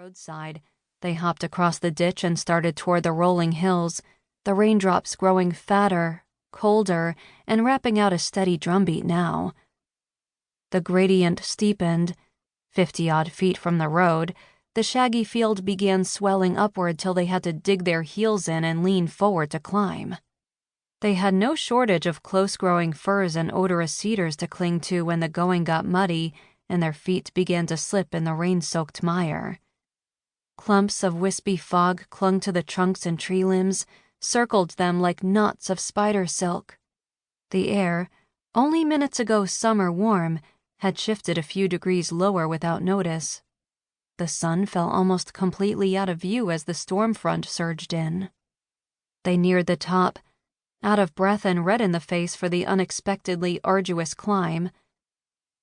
roadside, they hopped across the ditch and started toward the rolling hills, the raindrops growing fatter, colder, and rapping out a steady drumbeat now. The gradient steepened. 50-odd feet from the road, the shaggy field began swelling upward till they had to dig their heels in and lean forward to climb. They had no shortage of close-growing firs and odorous cedars to cling to when the going got muddy and their feet began to slip in the rain-soaked mire. Clumps of wispy fog clung to the trunks and tree limbs, circled them like knots of spider silk. The air, only minutes ago summer warm, had shifted a few degrees lower without notice. The sun fell almost completely out of view as the storm front surged in. They neared the top, out of breath and red in the face for the unexpectedly arduous climb.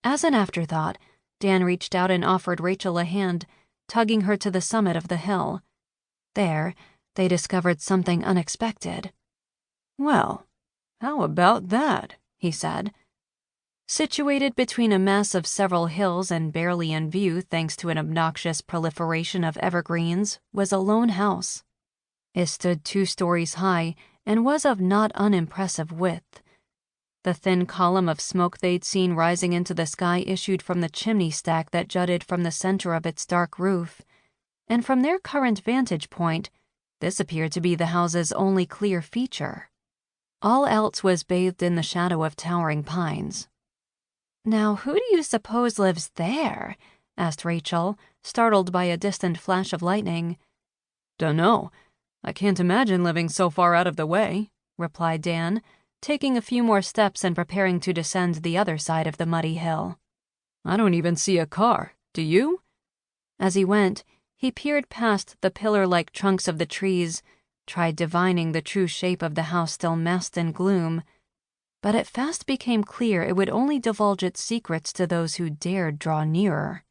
As an afterthought, Dan reached out and offered Rachel a hand, tugging her to the summit of the hill. There, they discovered something unexpected. "Well, how about that?" he said. Situated between a mass of several hills and barely in view thanks to an obnoxious proliferation of evergreens was a lone house. It stood 2 stories high and was of not unimpressive width. The thin column of smoke they'd seen rising into the sky issued from the chimney stack that jutted from the center of its dark roof, and from their current vantage point, this appeared to be the house's only clear feature. All else was bathed in the shadow of towering pines. "Now, who do you suppose lives there?" asked Rachel, startled by a distant flash of lightning. "Dunno. I can't imagine living so far out of the way," replied Dan, taking a few more steps and preparing to descend the other side of the muddy hill. "I don't even see a car. Do you?" As he went, he peered past the pillar-like trunks of the trees, tried divining the true shape of the house still masked in gloom, but it fast became clear it would only divulge its secrets to those who dared draw nearer.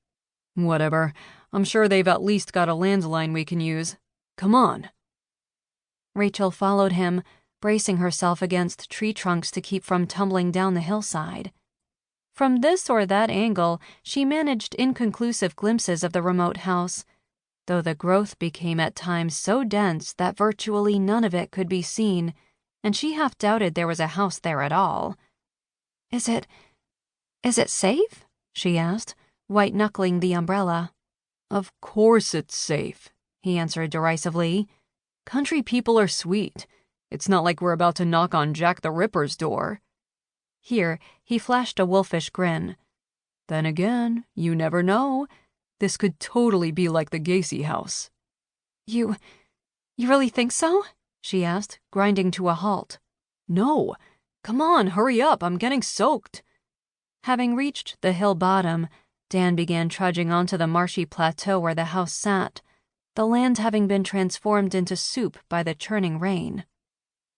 "Whatever. I'm sure they've at least got a landline we can use. Come on." Rachel followed him, bracing herself against tree trunks to keep from tumbling down the hillside. From this or that angle, she managed inconclusive glimpses of the remote house, though the growth became at times so dense that virtually none of it could be seen, and she half doubted there was a house there at all. Is it safe?" she asked, white-knuckling the umbrella. "Of course it's safe," he answered derisively. "Country people are sweet. It's not like we're about to knock on Jack the Ripper's door." Here, he flashed a wolfish grin. "Then again, you never know. This could totally be like the Gacy house." You really think so?" she asked, grinding to a halt. "No. Come on, hurry up, I'm getting soaked." Having reached the hill bottom, Dan began trudging onto the marshy plateau where the house sat, the land having been transformed into soup by the churning rain.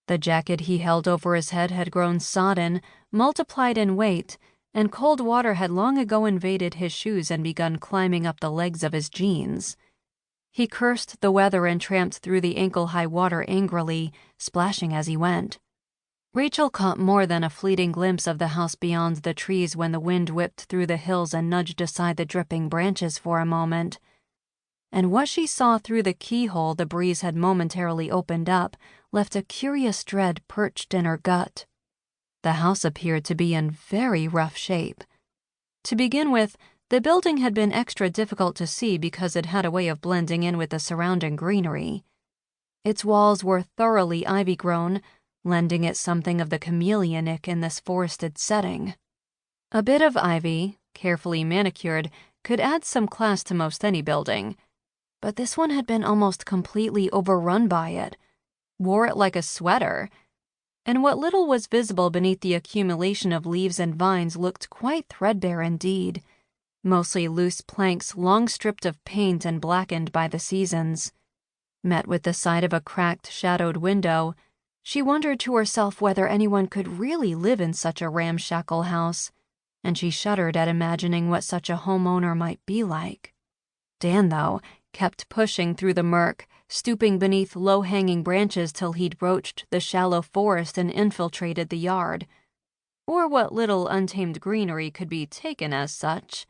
The jacket he held over his head had grown sodden, multiplied in weight, and cold water had long ago invaded his shoes and begun climbing up the legs of his jeans. He cursed the weather and tramped through the ankle-high water angrily, splashing as he went. Rachel caught more than a fleeting glimpse of the house beyond the trees when the wind whipped through the hills and nudged aside the dripping branches for a moment. And what she saw through the keyhole the breeze had momentarily opened up left a curious dread perched in her gut. The house appeared to be in very rough shape. To begin with, the building had been extra difficult to see because it had a way of blending in with the surrounding greenery. Its walls were thoroughly ivy-grown, lending it something of the chameleonic in this forested setting. A bit of ivy, carefully manicured, could add some class to most any building, but this one had been almost completely overrun by it, wore it like a sweater, and what little was visible beneath the accumulation of leaves and vines looked quite threadbare indeed, mostly loose planks long stripped of paint and blackened by the seasons. Met with the sight of a cracked, shadowed window, she wondered to herself whether anyone could really live in such a ramshackle house, and she shuddered at imagining what such a homeowner might be like. Dan, though, kept pushing through the murk, stooping beneath low-hanging branches till he'd broached the shallow forest and infiltrated the yard, or what little untamed greenery could be taken as such.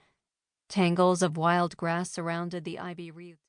Tangles of wild grass surrounded the ivy-wreathed